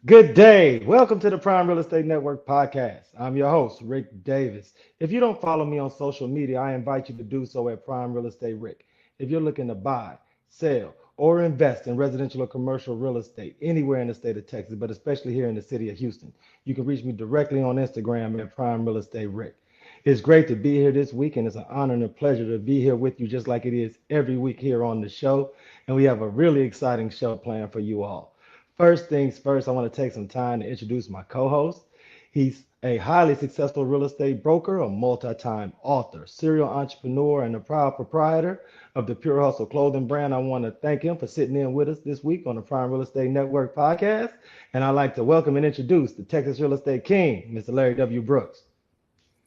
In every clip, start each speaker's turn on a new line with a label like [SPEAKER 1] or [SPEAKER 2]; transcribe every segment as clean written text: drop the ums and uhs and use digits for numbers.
[SPEAKER 1] Good day. Welcome to the Prime Real Estate Network podcast. I'm your host, Ric Davis. If you don't follow me on social media, I invite you to do so at Prime Real Estate Ric. If you're looking to buy, sell, or invest in residential or commercial real estate anywhere in the state of Texas, but especially here in the city of Houston, you can reach me directly on Instagram at Prime Real Estate Ric. It's great to be here this week, and it's an honor and a pleasure to be here with you just like it is every week here on the show. And we have a really exciting show planned for you all. First things first, I want to take some time to introduce my co-host. He's a highly successful real estate broker, a multi-time author, serial entrepreneur, and a proud proprietor of the Pure Hustle clothing brand. I want to thank him for sitting in with us this week on the Prime Real Estate Network podcast. And I'd like to welcome and introduce the Texas Real Estate King, Mr. Larry W. Brooks.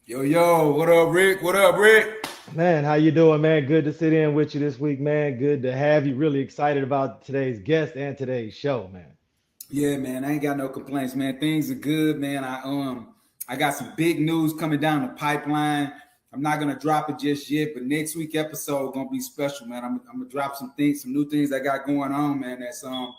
[SPEAKER 2] Yo, what up, Rick? What up, Rick?
[SPEAKER 1] Man, how you doing, man? Good to sit in with you this week, man. Good to have you. Really excited about today's guest and today's show, man.
[SPEAKER 2] Yeah, man, I ain't got no complaints, man. Things are good, man. I got some big news coming down the pipeline. I'm not gonna drop it just yet, but next week episode gonna be special, man. I'm gonna drop some new things I got going on, man. That's I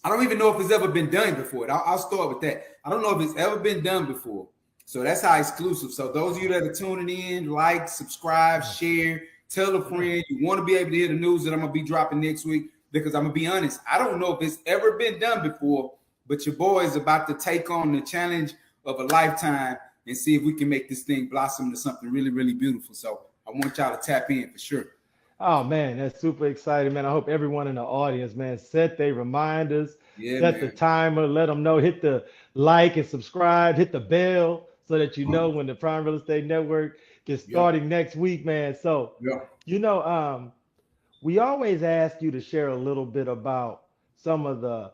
[SPEAKER 2] don't even know if it's ever been done before. I'll start with that. I don't know if it's ever been done before. So that's how exclusive. So those of you that are tuning in, like, subscribe, share, tell a friend. You want to be able to hear the news that I'm gonna be dropping next week. Because I'm going to be honest, I don't know if it's ever been done before, but your boy is about to take on the challenge of a lifetime and see if we can make this thing blossom into something really, really beautiful. So I want y'all to tap in for sure.
[SPEAKER 1] Oh, man, that's super exciting, man. I hope everyone in the audience, man, set their reminders, set the timer, let them know, hit the like and subscribe, hit the bell so that you know when the Prime Real Estate Network gets starting next week, man. So, we always ask you to share a little bit about some of the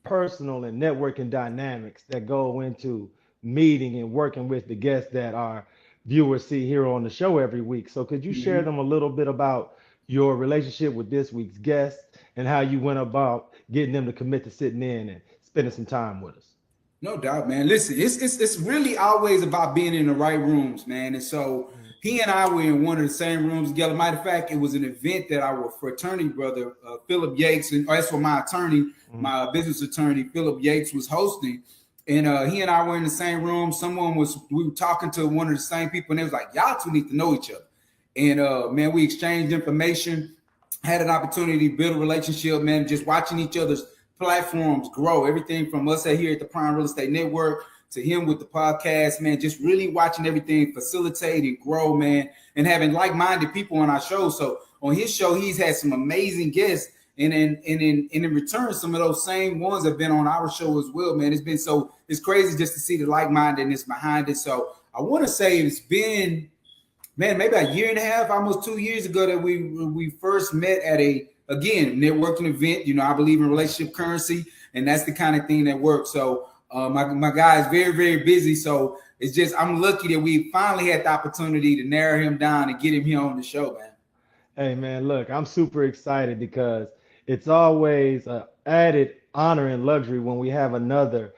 [SPEAKER 1] personal and networking dynamics that go into meeting and working with the guests that our viewers see here on the show every week. So could you share them a little bit about your relationship with this week's guest and how you went about getting them to commit to sitting in and spending some time with us?
[SPEAKER 2] No doubt, man. Listen, it's really always about being in the right rooms, man. And so he and I were in one of the same rooms together. Matter of fact, it was an event that our fraternity brother, Philip Yates, and that's what my attorney, my business attorney, Philip Yates, was hosting. And he and I were in the same room. We were talking to one of the same people, and they was like, y'all two need to know each other. And man, we exchanged information, had an opportunity to build a relationship, man, just watching each other's platforms grow. Everything from us here at the Prime Real Estate Network to him with the podcast, man, just really watching everything facilitate and grow, man, and having like-minded people on our show. So on his show, he's had some amazing guests, and in return, some of those same ones have been on our show as well, man. It's crazy just to see the like-mindedness behind it. So I want to say it's been, man, maybe a year and a half, almost 2 years ago that we first met at a networking event. You know, I believe in relationship currency, and that's the kind of thing that works. So my guy is very, very busy. So it's just, I'm lucky that we finally had the opportunity to narrow him down and get him here on the show, man.
[SPEAKER 1] Hey, man, look, I'm super excited because it's always an added honor and luxury when we have another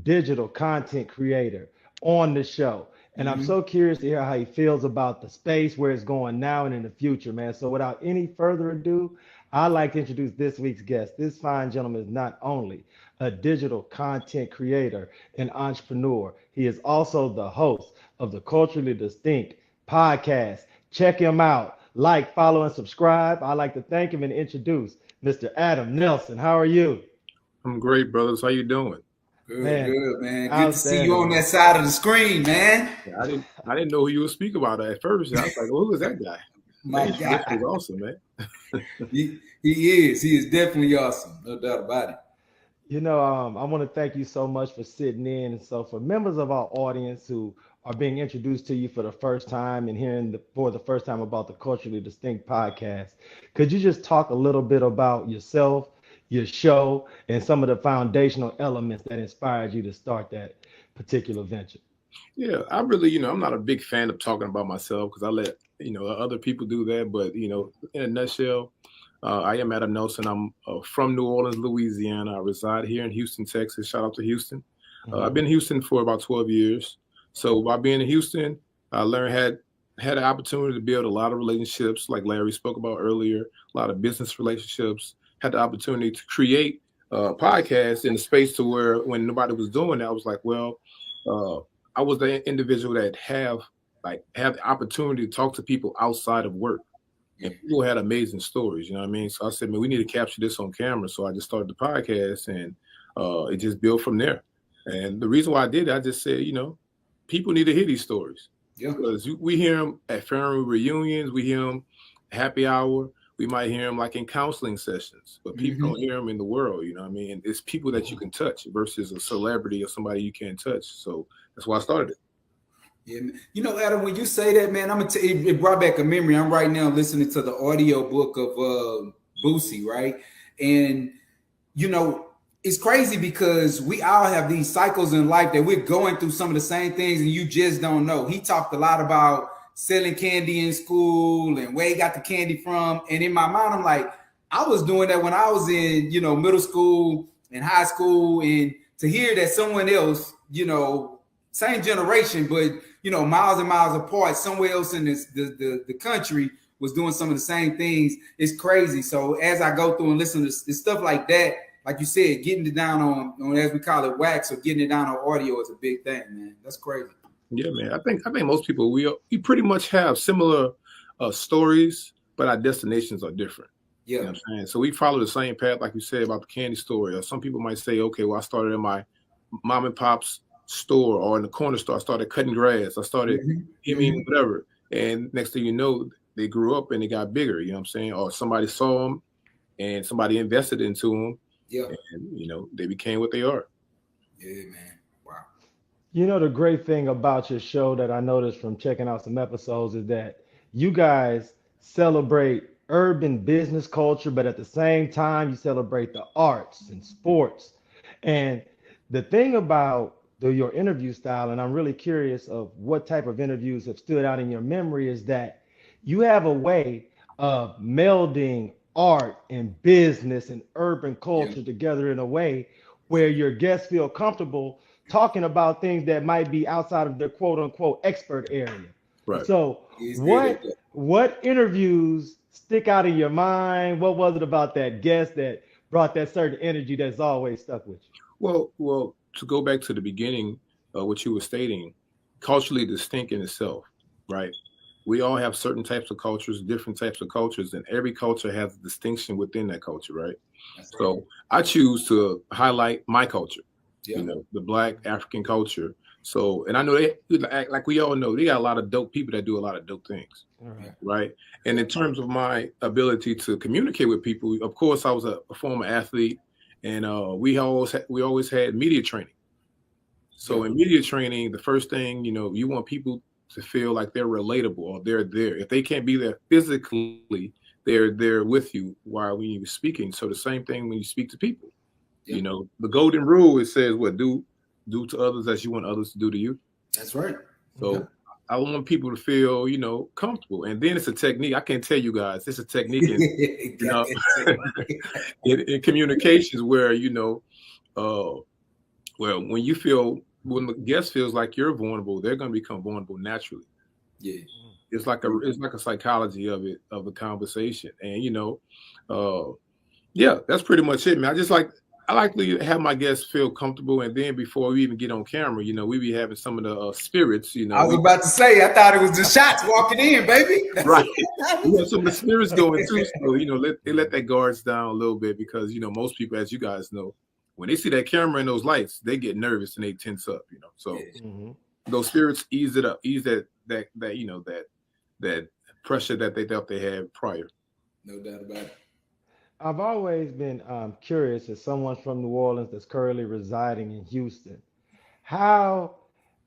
[SPEAKER 1] digital content creator on the show. And I'm so curious to hear how he feels about the space, where it's going now and in the future, man. So without any further ado, I'd like to introduce this week's guest. This fine gentleman is not only a digital content creator and entrepreneur, he is also the host of the Culturally Distinct podcast. Check him out. Like, follow, and subscribe. I'd like to thank him and introduce Mr. Adam Nelson. How are you?
[SPEAKER 3] I'm great, brothers. How you doing?
[SPEAKER 2] Good, man. Good to see you on that side of the screen, man.
[SPEAKER 3] I didn't know who you would speak about at first. I was like, well, who is that guy?
[SPEAKER 2] My
[SPEAKER 3] God. This was awesome, man.
[SPEAKER 2] He is definitely awesome. No doubt about it.
[SPEAKER 1] You know, I want to thank you so much for sitting in. And so for members of our audience who are being introduced to you for the first time and hearing for the first time about the Culturally Distinct podcast, could you just talk a little bit about yourself, your show, and some of the foundational elements that inspired you to start that particular venture?
[SPEAKER 3] Yeah, I really, I'm not a big fan of talking about myself because I let, other people do that. But, in a nutshell, I am Adam Nelson. I'm from New Orleans, Louisiana. I reside here in Houston, Texas. Shout out to Houston. I've been in Houston for about 12 years. So by being in Houston, I learned had an opportunity to build a lot of relationships, like Larry spoke about earlier, a lot of business relationships. Had the opportunity to create a podcast in a space to where when nobody was doing that, I was like, well, I was the individual that have the opportunity to talk to people outside of work. And people had amazing stories, you know what I mean? So I said, man, we need to capture this on camera. So I just started the podcast, and it just built from there. And the reason why I did it, I just said, people need to hear these stories.
[SPEAKER 2] Yeah.
[SPEAKER 3] Because we hear them at family reunions, we hear them happy hour, we might hear them like in counseling sessions, but people don't hear them in the world, you know what I mean? And it's people that you can touch versus a celebrity or somebody you can't touch. So that's why I started it.
[SPEAKER 2] Yeah, Adam, when you say that, man, I'm gonna tell you, it brought back a memory. I'm right now listening to the audio book of Boosie, right? And it's crazy because we all have these cycles in life that we're going through some of the same things, and you just don't know. He talked a lot about selling candy in school and where he got the candy from. And in my mind, I'm like, I was doing that when I was in, middle school and high school, and to hear that someone else, same generation, but miles and miles apart, somewhere else in the country was doing some of the same things. It's crazy. So as I go through and listen to stuff like that, like you said, getting it down on as we call it wax, or getting it down on audio is a big thing, man. That's crazy.
[SPEAKER 3] Yeah, man. I think most people we pretty much have similar stories, but our destinations are different.
[SPEAKER 2] Yeah,
[SPEAKER 3] you know what I'm saying? So we follow the same path, like you said about the candy story. Or some people might say, okay, well, I started in my mom and pop's store or in the corner store. I started cutting grass. I started whatever. And next thing you know, they grew up and they got bigger, you know what I'm saying? Or somebody saw them and somebody invested into them.
[SPEAKER 2] Yeah.
[SPEAKER 3] And, they became what they are.
[SPEAKER 2] Yeah, man. Wow.
[SPEAKER 1] The great thing about your show that I noticed from checking out some episodes is that you guys celebrate urban business culture, but at the same time, you celebrate the arts and sports. And the thing about your interview style, and I'm really curious of what type of interviews have stood out in your memory, is that you have a way of melding art and business and urban culture together in a way where your guests feel comfortable talking about things that might be outside of their quote unquote expert area.
[SPEAKER 3] Right.
[SPEAKER 1] So what interviews stick out in your mind? What was it about that guest that brought that certain energy that's always stuck with you?
[SPEAKER 3] Well, to go back to the beginning of what you were stating, culturally distinct in itself, right? We all have certain types of cultures, different types of cultures, and every culture has a distinction within that culture, right? So I choose to highlight my culture, the Black African culture. So, and I know like we all know, they got a lot of dope people that do a lot of dope things, right? And in terms of my ability to communicate with people, of course, I was a former athlete, and we always had media training. So in media training, the first thing, you want people to feel like they're relatable or they're there. If they can't be there physically, they're there with you while you're speaking. So the same thing when you speak to people. The golden rule, it says what, do to others as you want others to do to you.
[SPEAKER 2] That's right.
[SPEAKER 3] So I want people to feel, comfortable. And then it's a technique. I can't tell you guys, it's a technique in communications where, when the guest feels like you're vulnerable, they're going to become vulnerable naturally.
[SPEAKER 2] Yeah.
[SPEAKER 3] It's like a psychology of the conversation. And, that's pretty much it, man. I like to have my guests feel comfortable, and then before we even get on camera, we be having some of the spirits.
[SPEAKER 2] I was about to say, I thought it was the shots walking in, baby.
[SPEAKER 3] Right. We have some of the spirits going too. So they let their guards down a little bit because most people, as you guys know, when they see that camera and those lights, they get nervous and they tense up. So those spirits ease it up, ease that pressure that they thought they had prior.
[SPEAKER 2] No doubt about it.
[SPEAKER 1] I've always been curious, as someone from New Orleans that's currently residing in Houston, how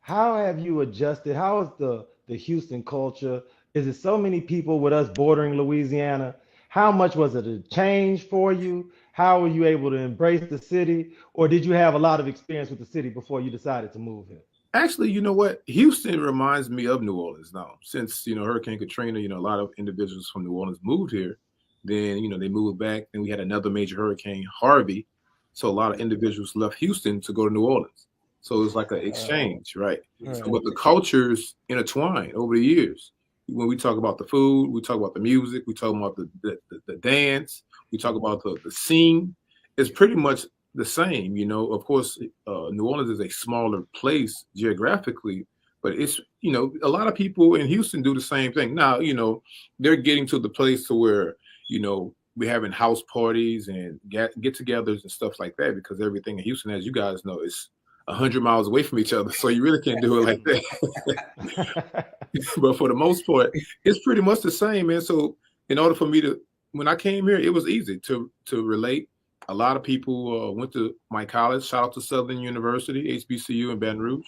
[SPEAKER 1] have you adjusted? How is the Houston culture? Is it so many people with us bordering Louisiana? How much was it a change for you? How were you able to embrace the city? Or did you have a lot of experience with the city before you decided to move here?
[SPEAKER 3] Actually, you know what? Houston reminds me of New Orleans now. Since, Hurricane Katrina, a lot of individuals from New Orleans moved here. Then, they moved back. Then we had another major hurricane, Harvey. So a lot of individuals left Houston to go to New Orleans. So it was like an exchange, right? So, but the cultures intertwined over the years. when we talk about the food, we talk about the music, we talk about the dance, we talk about the scene. It's pretty much the same, you know. Of course, New Orleans is a smaller place geographically, but it's, you know, a lot of people in Houston do the same thing. Now, you know, they're getting to the place to where, you know, we're having house parties and get-togethers and stuff like that, because everything in Houston, as you guys know, is 100 miles away from each other. So you really can't do it like that. But for the most part, it's pretty much the same, man. So in order for me to, when I came here, it was easy to relate. A lot of people went to my college. Shout out to Southern University, HBCU in Baton Rouge.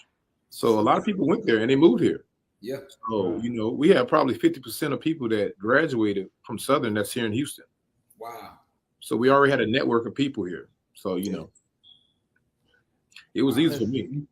[SPEAKER 3] So a lot of people went there and they moved here.
[SPEAKER 2] Yeah.
[SPEAKER 3] So, you know, we have probably 50% of people that graduated from Southern that's here in Houston.
[SPEAKER 2] Wow.
[SPEAKER 3] So we already had a network of people here. So, you know, it was easy for me.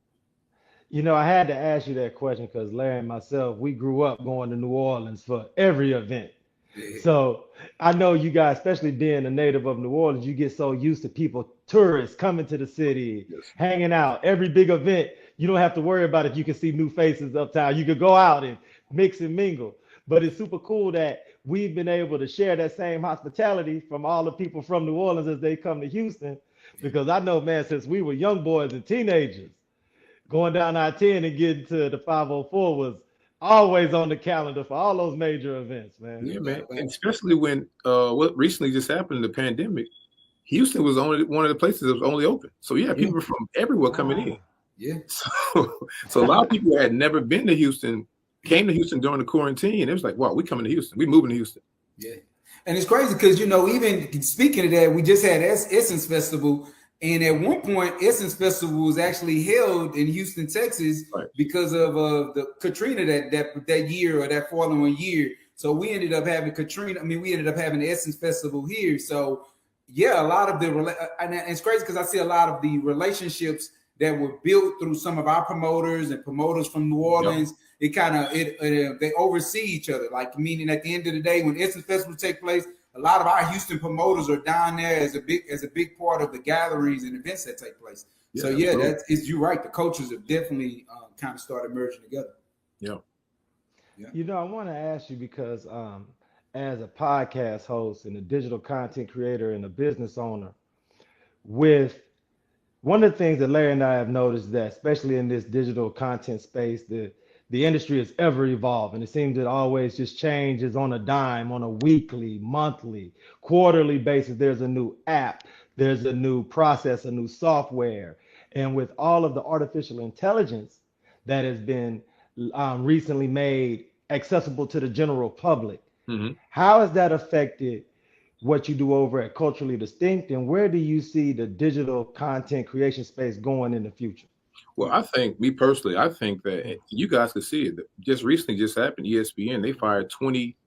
[SPEAKER 1] You know, I had to ask you that question because Larry and myself, we grew up going to New Orleans for every event.
[SPEAKER 2] Yeah.
[SPEAKER 1] So I know you guys, especially being a native of New Orleans, you get so used to people, tourists coming to the city,
[SPEAKER 3] Yes.
[SPEAKER 1] hanging out. Every big event, you don't have to worry about if you can see new faces uptown. You could go out and mix and mingle. But it's super cool that we've been able to share that same hospitality from all the people from New Orleans as they come to Houston. Because I know, man, since we were young boys and teenagers, going down I-10 and getting to the 504 was always on the calendar for all those major events, man.
[SPEAKER 3] Yeah, man. And especially when what recently just happened, the pandemic, Houston was only one of the places that was only open. So you had people from everywhere coming in.
[SPEAKER 2] Yeah.
[SPEAKER 3] So a lot of people had never been to Houston, came to Houston during the quarantine. It was like, wow, we coming to Houston. We moving to Houston.
[SPEAKER 2] Yeah. And it's crazy because, you know, even speaking of that, we just had Essence Festival. And at one point, Essence Festival was actually held in Houston, Texas,
[SPEAKER 3] Right.
[SPEAKER 2] because of the Katrina that year or that following year. So we ended up having we ended up having the Essence Festival here. So, yeah, a lot of and it's crazy because I see a lot of the relationships that were built through some of our promoters and promoters from New Orleans. Yep. It kind of they oversee each other. Like, meaning at the end of the day, when Essence Festival take place, a lot of our Houston promoters are down there as a big part of the gatherings and events that take place. Yeah, so yeah, you're right. The cultures have definitely kind of started merging together.
[SPEAKER 3] Yeah.
[SPEAKER 1] You know, I want to ask you because as a podcast host and a digital content creator and a business owner, with one of the things that Larry and I have noticed that, especially in this digital content space, the industry is ever evolving. It seems it always just changes on a dime, on a weekly, monthly, quarterly basis. There's a new app, there's a new process, a new software. And with all of the artificial intelligence that has been recently made accessible to the general public, how has that affected what you do over at Culturally Distinct, and where do you see the digital content creation space going in the future?
[SPEAKER 3] Well, I think, me personally, I think that you guys could see it. Just recently just happened, ESPN, they fired 20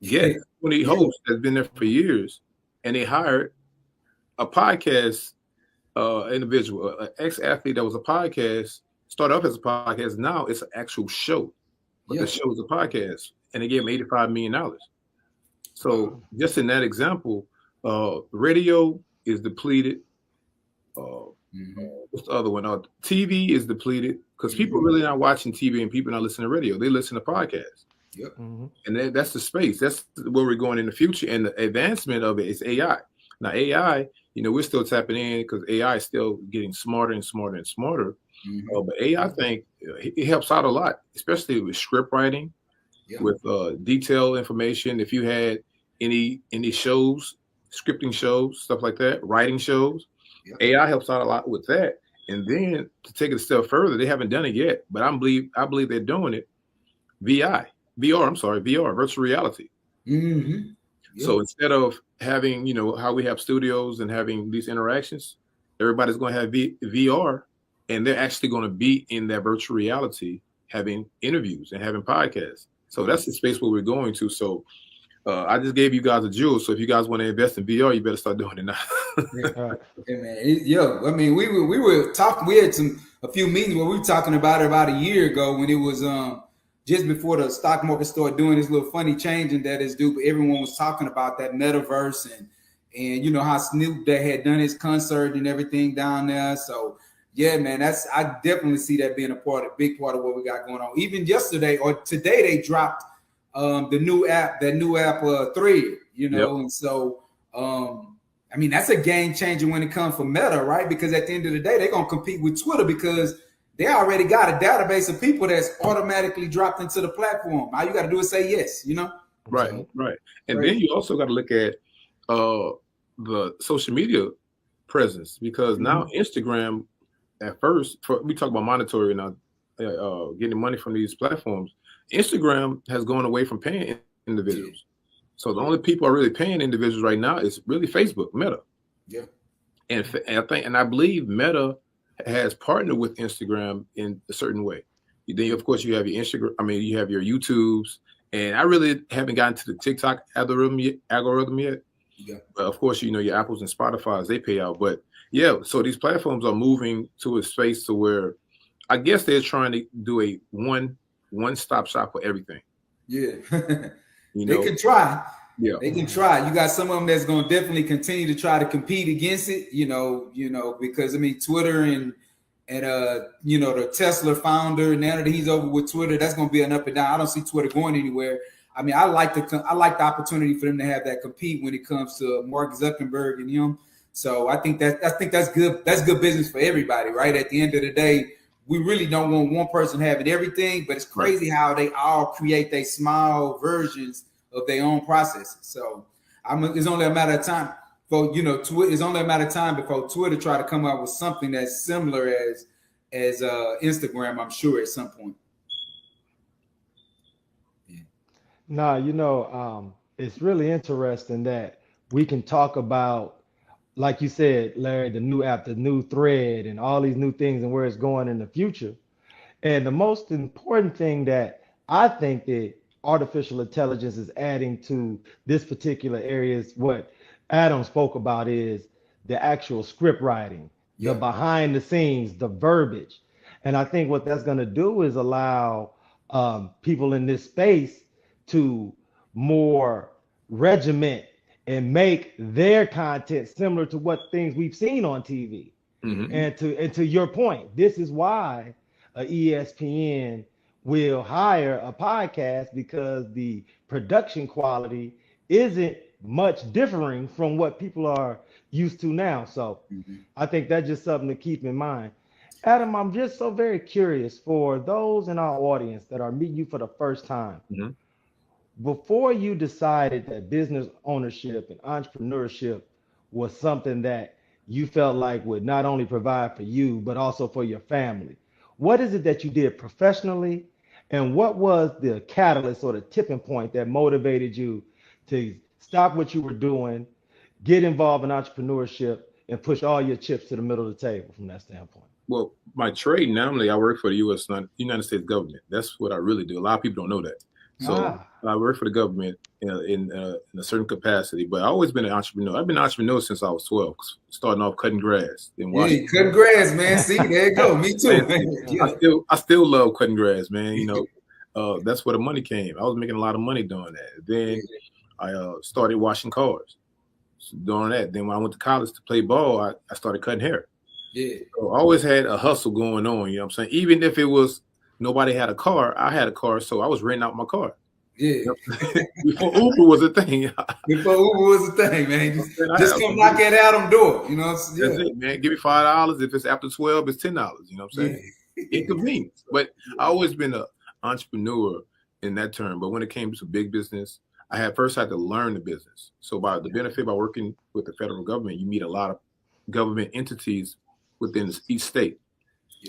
[SPEAKER 3] hosts that's been there for years, and they hired a podcast individual, an ex-athlete that was a podcast, started off as a podcast, now it's an actual show. But the show is a podcast, and they gave him $85 million. So just in that example, radio is depleted. What's the other one? TV is depleted because people are really not watching TV and people not listening to radio. They listen to podcasts.
[SPEAKER 2] Yep.
[SPEAKER 3] And that's the space. That's where we're going in the future. And the advancement of it is AI. Now, AI, you know, we're still tapping in because AI is still getting smarter and smarter and smarter. But AI, I think, it helps out a lot, especially with script writing, with detailed information. If you had any shows, scripting shows, stuff like that, writing shows, AI helps out a lot with that. And then to take it a step further, they haven't done it yet, but I believe they're doing it. VR, virtual reality. So instead of having, you know, how we have studios and having these interactions, everybody's going to have VR, and they're actually going to be in that virtual reality, having interviews and having podcasts. So that's the space where we're going to. So I just gave you guys a jewel. So if you guys want to invest in VR, you better start doing it now.
[SPEAKER 2] Hey man, I mean, we were talking. We had a few meetings where we were talking about it about a year ago when it was just before the stock market started doing this little funny changing that is due. But everyone was talking about that metaverse and you know how Snoop that had done his concert and everything down there. So yeah, man, I definitely see that being a big part of what we got going on. Even yesterday or today, they dropped the new app, Thread, you know, and so I mean, that's a game changer when it comes for Meta, right? Because at the end of the day, they're gonna compete with Twitter because they already got a database of people that's automatically dropped into the platform. All you got to do is say yes, you know?
[SPEAKER 3] Right,
[SPEAKER 2] So,
[SPEAKER 3] right. And then you also got to look at the social media presence, because now Instagram, at first, we talk about monetary now, getting money from these platforms. Instagram has gone away from paying individuals. So the only people are really paying individuals right now is really Facebook, Meta.
[SPEAKER 2] Yeah.
[SPEAKER 3] And I believe Meta has partnered with Instagram in a certain way. Then, of course, you have your Instagram. I mean, you have your YouTubes, and I really haven't gotten to the TikTok algorithm yet.
[SPEAKER 2] Yeah.
[SPEAKER 3] But of course, you know, your Apples and Spotify's, they pay out. But yeah, so these platforms are moving to a space to where I guess they're trying to do a one-stop shop for everything.
[SPEAKER 2] Yeah.
[SPEAKER 3] You know?
[SPEAKER 2] They can try.
[SPEAKER 3] Yeah.
[SPEAKER 2] They can try. You got some of them that's going to definitely continue to try to compete against it, you know, because I mean, Twitter and you know, the Tesla founder, now that he's over with Twitter, that's going to be an up and down. I don't see Twitter going anywhere. I mean, I like the opportunity for them to have that compete when it comes to Mark Zuckerberg and him. So I think that's good. That's good business for everybody, right? At the end of the day, we really don't want one person having everything, but it's crazy how they all create their small versions of their own processes. So it's only a matter of time for, you know, it's only a matter of time before Twitter try to come up with something that's similar as Instagram, I'm sure, at some point.
[SPEAKER 1] No, you know, it's really interesting that we can talk about, like you said, Larry, the new app, the new thread, and all these new things and where it's going in the future. And the most important thing that I think that artificial intelligence is adding to this particular area is what Adam spoke about, is the actual script writing, the behind the scenes, the verbiage. And I think what that's going to do is allow people in this space to more regiment and make their content similar to what things we've seen on TV. And to your point, this is why ESPN will hire a podcast, because the production quality isn't much differing from what people are used to now. So I think that's just something to keep in mind. Adam, I'm just so very curious for those in our audience that are meeting you for the first time. Before you decided that business ownership and entrepreneurship was something that you felt like would not only provide for you, but also for your family, what is it that you did professionally? And what was the catalyst or the tipping point that motivated you to stop what you were doing, get involved in entrepreneurship, and push all your chips to the middle of the table from that standpoint?
[SPEAKER 3] Well, my trade, normally I work for the United States government. That's what I really do. A lot of people don't know that. So I work for the government in a certain capacity, but I've always been an entrepreneur. I've been an entrepreneur since I was 12, starting off cutting grass in Washington.
[SPEAKER 2] Cutting grass, man. See, there you go. Me too. Man.
[SPEAKER 3] I still love cutting grass, man. You know, that's where the money came. I was making a lot of money doing that. Then I started washing cars, doing that. Then when I went to college to play ball, I started cutting hair. So I always had a hustle going on, you know what I'm saying? Even if it was nobody had a car, I had a car, so I was renting out my car. Before Uber was a thing.
[SPEAKER 2] Before Uber was a thing, man. Just come knock at Adam's door, you know.
[SPEAKER 3] That's it, man. Give me $5. If it's after 12, it's $10. You know what I'm saying? Inconvenience. But I always been an entrepreneur in that term. But when it came to big business, I had to learn the business. So by the benefit by working with the federal government, you meet a lot of government entities within each state.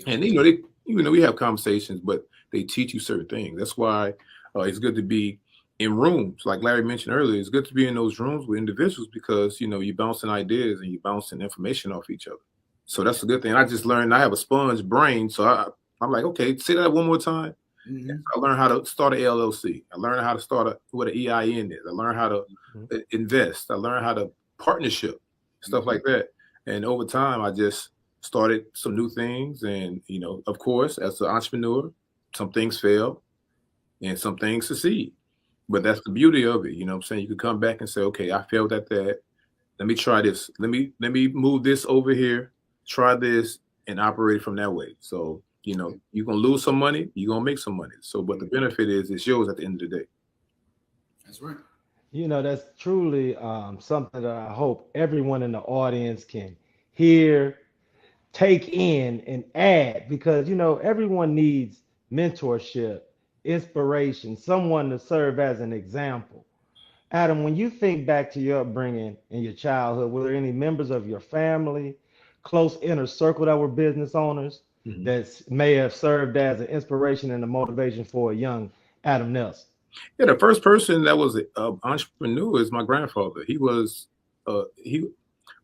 [SPEAKER 3] And we have conversations, but they teach you certain things. That's why it's good to be in rooms, like Larry mentioned earlier. It's good to be in those rooms with individuals, because you're bouncing ideas and you're bouncing information off each other. So that's a good thing. I just learned, I have a sponge brain, so I'm like, okay, say that one more time. I learned how to start an LLC. I learned how to start what an EIN is. I learned how to invest. I learned how to partnership, stuff like that. And over time, I just started some new things. And, of course, as an entrepreneur, some things fail and some things succeed. But that's the beauty of it. You know what I'm saying? You can come back and say, okay, I failed at that. Let me try this. Let me move this over here, try this, and operate from that way. So, you're going to lose some money, you're going to make some money. So, but the benefit is it's yours at the end of the day.
[SPEAKER 2] That's right.
[SPEAKER 1] You know, that's truly something that I hope everyone in the audience can hear, take in, and add because, you know, everyone needs mentorship, inspiration, someone to serve as an example. Adam, when you think back to your upbringing and your childhood, were there any members of your family, close inner circle that were business owners
[SPEAKER 3] Mhm.
[SPEAKER 1] that may have served as an inspiration and a motivation for a young Adam Nelson?
[SPEAKER 3] Yeah, the first person that was an entrepreneur is my grandfather. He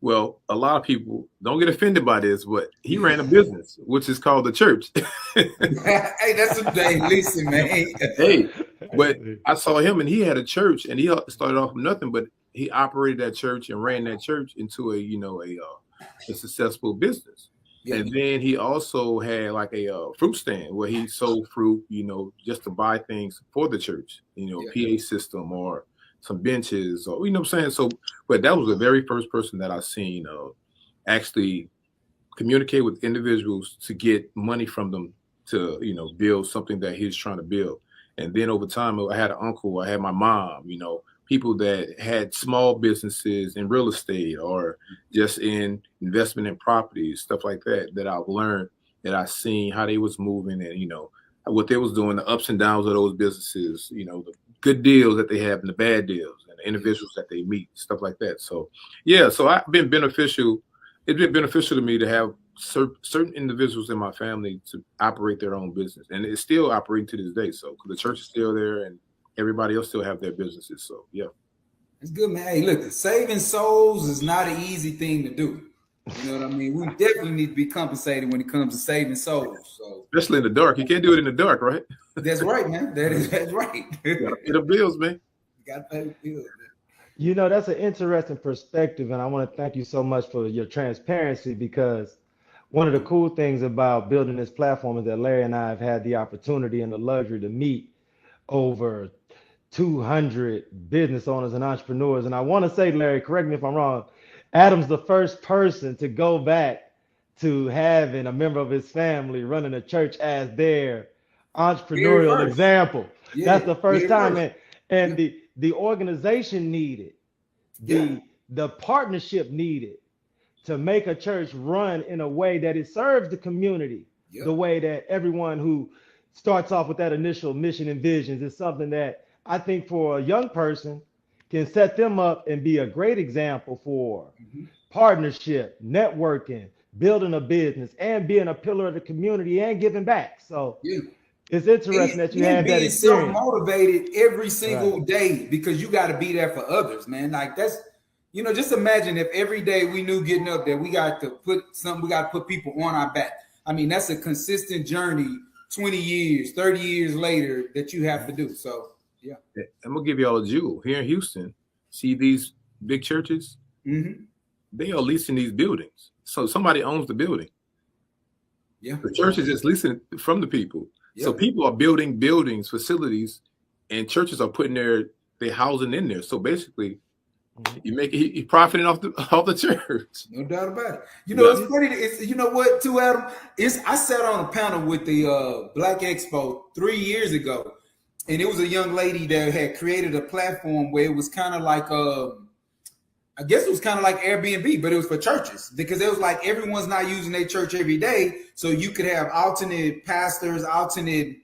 [SPEAKER 3] well, a lot of people don't get offended by this, but he ran a business, which is called the church.
[SPEAKER 2] Hey, that's a day. Listen, man.
[SPEAKER 3] Hey, but I saw him and he had a church and he started off with nothing, but he operated that church and ran that church into a successful business.
[SPEAKER 2] Yeah.
[SPEAKER 3] And then he also had like a fruit stand where he sold fruit, just to buy things for the church, PA system or some benches or, what I'm saying? So, but that was the very first person that I seen actually communicate with individuals to get money from them to, build something that he was trying to build. And then over time, I had an uncle, I had my mom, people that had small businesses in real estate or just in investment in properties, stuff like that, that I've learned, that I seen how they was moving and, what they was doing, the ups and downs of those businesses, the good deals that they have and the bad deals and the individuals that they meet, stuff like that. So, yeah, so I've been beneficial. It's been beneficial to me to have certain individuals in my family to operate their own business. And it's still operating to this day. So the church is still there and everybody else still have their businesses. So, yeah.
[SPEAKER 2] It's good, man. Hey, look, saving souls is not an easy thing to do. You know what I mean? We definitely need to be compensated when it comes to saving souls. So,
[SPEAKER 3] especially in the dark. You can't do it in the dark, right?
[SPEAKER 2] That's right, man. That's right.
[SPEAKER 3] You gotta pay the bills, man.
[SPEAKER 2] You gotta pay the bills, man.
[SPEAKER 1] You know, that's an interesting perspective, and I want to thank you so much for your transparency because one of the cool things about building this platform is that Larry and I have had the opportunity and the luxury to meet over 200 business owners and entrepreneurs. And I want to say, Larry, correct me if I'm wrong, Adam's the first person to go back to having a member of his family running a church as their entrepreneurial example.
[SPEAKER 2] Yeah,
[SPEAKER 1] that's the first time. And
[SPEAKER 2] yeah.
[SPEAKER 1] the organization needed, the partnership needed to make a church run in a way that it serves the community, the way that everyone who starts off with that initial mission and visions is something that I think for a young person can set them up and be a great example for partnership, networking, building a business, and being a pillar of the community and giving back. So it's interesting that you had that experience.
[SPEAKER 2] Being self-motivated every single day because you got to be there for others, man. Like that's, just imagine if every day we knew getting up that we got to put people on our back. I mean, that's a consistent journey 20 years, 30 years later that you have to do. So, yeah.
[SPEAKER 3] I'm going to give you all a jewel. Here in Houston, see these big churches? They are leasing these buildings. So somebody owns the building.
[SPEAKER 2] Yeah.
[SPEAKER 3] The church is just leasing from the people. So people are building buildings, facilities, and churches are putting their housing in there. So basically, you're profiting off the church.
[SPEAKER 2] No doubt about it. It's funny. You know what, too, Adam? I sat on a panel with the Black Expo 3 years ago, and it was a young lady that had created a platform where it was kind of like I guess it was kind of like Airbnb, but it was for churches because it was like everyone's not using their church every day. So you could have alternate pastors, alternate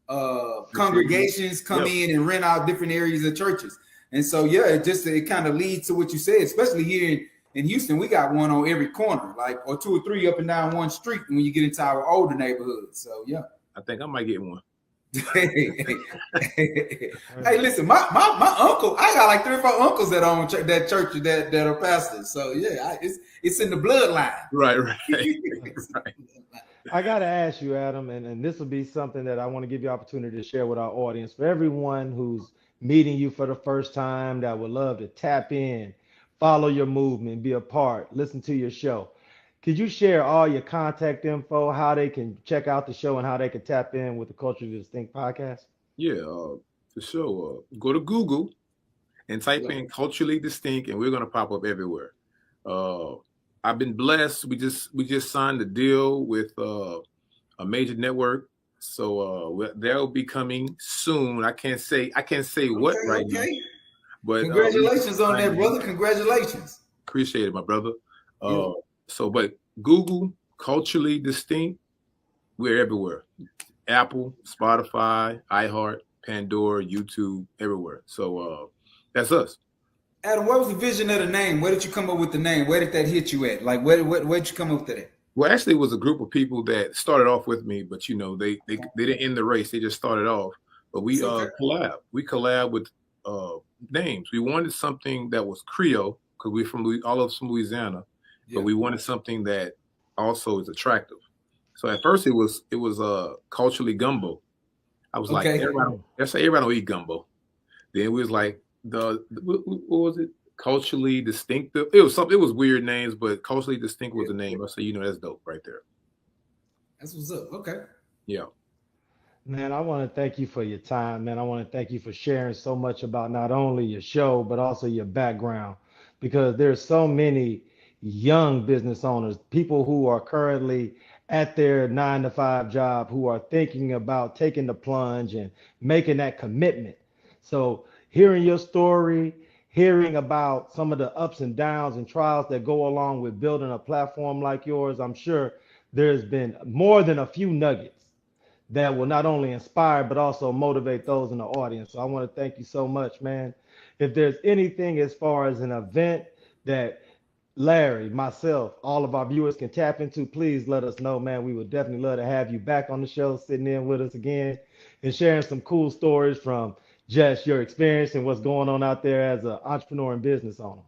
[SPEAKER 2] congregations come in and rent out different areas of churches. And so, it kind of leads to what you said, especially here in Houston. We got one on every corner, or 2 or 3 up and down one street when you get into our older neighborhoods. So, yeah.
[SPEAKER 3] I think I might get one.
[SPEAKER 2] Hey, listen, my uncle, I got like 3 or 4 uncles that own that church that are pastors. So it's in the bloodline.
[SPEAKER 3] Right.
[SPEAKER 1] I gotta ask you, Adam, and this will be something that I want to give you opportunity to share with our audience. For everyone who's meeting you for the first time, that would love to tap in, follow your movement, be a part, listen to your show. Could you share all your contact info, how they can check out the show and how they can tap in with the Culturally Distinct podcast?
[SPEAKER 3] Yeah, for sure. Go to Google and type in Culturally Distinct, and we're gonna pop up everywhere. I've been blessed. We just signed a deal with a major network So they'll be coming soon. I can't say what right now, but
[SPEAKER 2] congratulations on that, brother. Congratulations.
[SPEAKER 3] Appreciate it, my brother. But Google, Culturally Distinct, we're everywhere. Apple, Spotify, iHeart, Pandora, YouTube, everywhere. So that's us.
[SPEAKER 2] Adam, what was the vision of the name? Where did you come up with the name? Where did that hit you at? Like, where'd you come up with that?
[SPEAKER 3] Well, actually, it was a group of people that started off with me, but they didn't end the race. They just started off. But we collab. We collab with names. We wanted something that was Creole because we're from all of us from Louisiana, but we wanted something that also is attractive. So at first it was culturally gumbo. I was like, everybody don't eat gumbo. Then it was like what was it? Culturally Distinctive. It was weird names, but Culturally Distinct was the name. I said, that's dope right there.
[SPEAKER 2] That's what's up. Okay.
[SPEAKER 3] Yeah.
[SPEAKER 1] Man, I want to thank you for your time, man. I want to thank you for sharing so much about not only your show, but also your background, because there's so many young business owners, people who are currently at their 9-to-5 job, who are thinking about taking the plunge and making that commitment. So hearing your story, hearing about some of the ups and downs and trials that go along with building a platform like yours, I'm sure there's been more than a few nuggets that will not only inspire, but also motivate those in the audience. So I want to thank you so much, man. If there's anything as far as an event that Larry, myself, all of our viewers can tap into, please let us know, man. We would definitely love to have you back on the show, sitting in with us again and sharing some cool stories from just your experience and what's going on out there as an entrepreneur and business owner.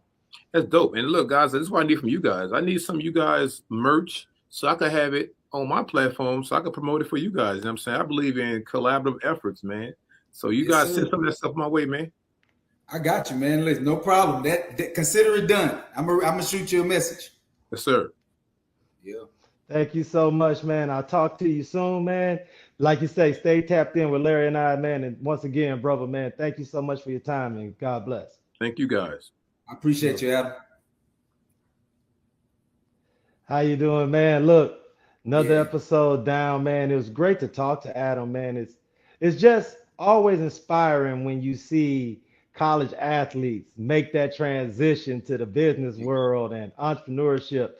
[SPEAKER 3] That's dope. And look, guys, this is what I need from you guys. I need some of you guys merch so I can have it on my platform so I can promote it for you guys. You know what I'm saying? I believe in collaborative efforts, man. So you guys send some of that stuff my way, man.
[SPEAKER 2] I got you, man. Listen, no problem. That consider it done. I'm gonna shoot you a message.
[SPEAKER 3] Yes, sir.
[SPEAKER 2] Yeah.
[SPEAKER 1] Thank you so much, man. I'll talk to you soon, man. Like you say, stay tapped in with Larry and I, man. And once again, brother, man, thank you so much for your time and God bless.
[SPEAKER 3] Thank you, guys.
[SPEAKER 2] I appreciate you, Adam.
[SPEAKER 1] How you doing, man? Look, another episode down, man. It was great to talk to Adam, man. It's just always inspiring when you see college athletes make that transition to the business world and entrepreneurship,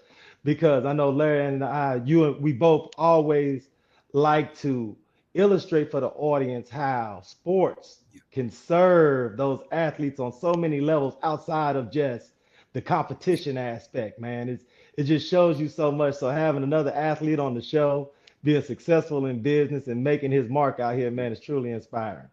[SPEAKER 1] because I know Larry and we both always like to illustrate for the audience how sports can serve those athletes on so many levels outside of just the competition aspect, man. It just shows you so much. So having another athlete on the show, being successful in business and making his mark out here, man, is truly inspiring.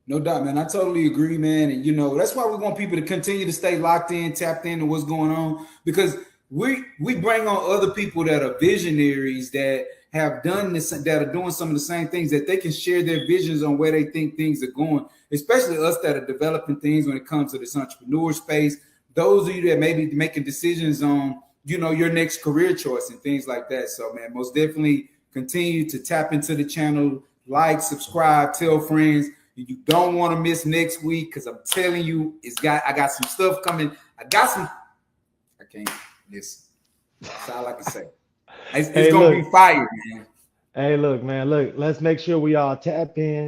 [SPEAKER 2] No doubt, man. I totally agree, man. And that's why we want people to continue to stay locked in, tapped into what's going on, because we bring on other people that are visionaries that have done this, that are doing some of the same things, that they can share their visions on where they think things are going, especially us that are developing things when it comes to this entrepreneur space. Those of you that may be making decisions on, your next career choice and things like that. So, man, most definitely continue to tap into the channel, like, subscribe, tell friends. You don't want to miss next week, because I'm telling you, I got some stuff coming. I can't listen. That's all I can say. It's gonna be fire, man.
[SPEAKER 1] Hey, look, man, let's make sure we all tap in.